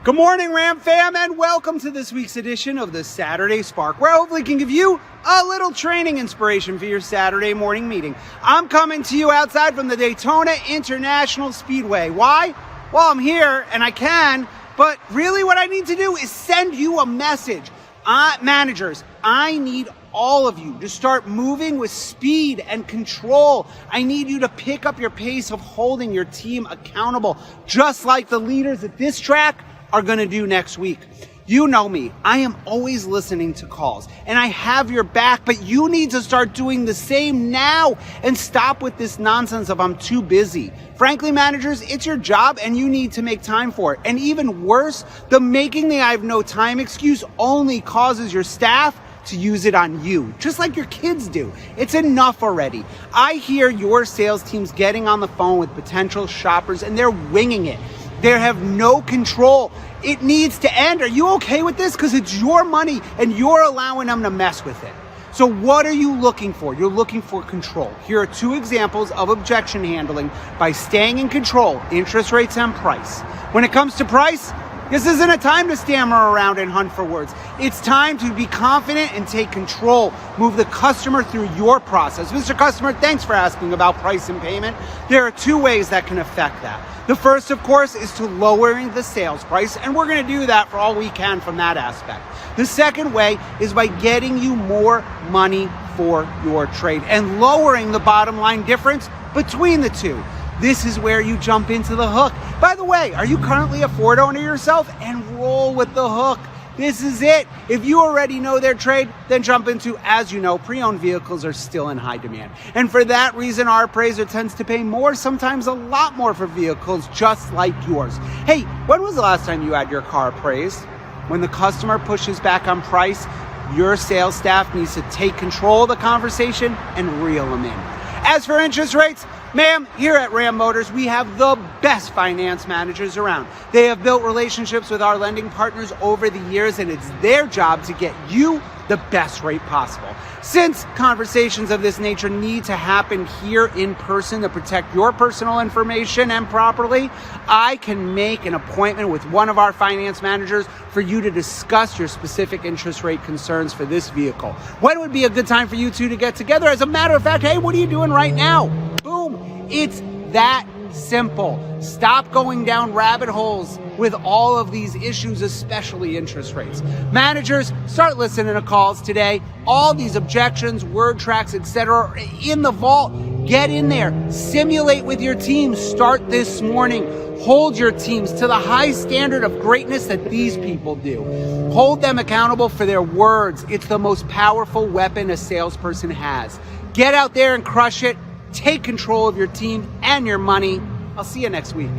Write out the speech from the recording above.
Good morning, Ram fam, and welcome to this week's edition of the Saturday Spark, where I hopefully can give you a little training inspiration for your Saturday morning meeting. I'm coming to you outside from the Daytona International Speedway. Why? Well, I'm here and I can, but really what I need to do is send you a message. Managers, I need all of you to start moving with speed and control. I need you to pick up your pace of holding your team accountable, just like the leaders at this track are going to do next week. You know me, I am always listening to calls and I have your back, but you need to start doing the same now and stop with this nonsense of I'm too busy. Frankly, managers, it's your job and you need to make time for it. And even worse, the making the I have no time excuse only causes your staff to use it on you, just like your kids do. It's enough already. I hear your sales teams getting on the phone with potential shoppers and they're winging it. They have no control. It needs to end. Are you okay with this? Because it's your money and you're allowing them to mess with it. So what are you looking for? You're looking for control. Here are two examples of objection handling by staying in control: interest rates and price. When it comes to price, this isn't a time to stammer around and hunt for words. It's time to be confident and take control. Move the customer through your process. Mr. Customer, thanks for asking about price and payment. There are two ways that can affect that. The first, of course, is to lowering the sales price, and we're going to do that for all we can from that aspect. The second way is by getting you more money for your trade and lowering the bottom line difference between the two. This is where you jump into the hook. By the way, are you currently a Ford owner yourself? Enroll with the hook. This is it. If you already know their trade, then jump into, as you know, pre-owned vehicles are still in high demand. And for that reason, our appraiser tends to pay more, sometimes a lot more for vehicles just like yours. Hey, when was the last time you had your car appraised? When the customer pushes back on price, your sales staff needs to take control of the conversation and reel them in. As for interest rates, ma'am, here at Ram Motors, we have the best finance managers around. They have built relationships with our lending partners over the years, and it's their job to get you the best rate possible. Since conversations of this nature need to happen here in person to protect your personal information and properly, I can make an appointment with one of our finance managers for you to discuss your specific interest rate concerns for this vehicle. When would be a good time for you two to get together? As a matter of fact, hey, what are you doing right now? Boom. It's that simple. Stop going down rabbit holes with all of these issues, especially interest rates. Managers, start listening to calls today. All these objections, word tracks, etc. in the vault. Get in there. Simulate with your team. Start this morning. Hold your teams to the high standard of greatness that these people do. Hold them accountable for their words. It's the most powerful weapon a salesperson has. Get out there and crush it. Take control of your team and your money. I'll see you next week.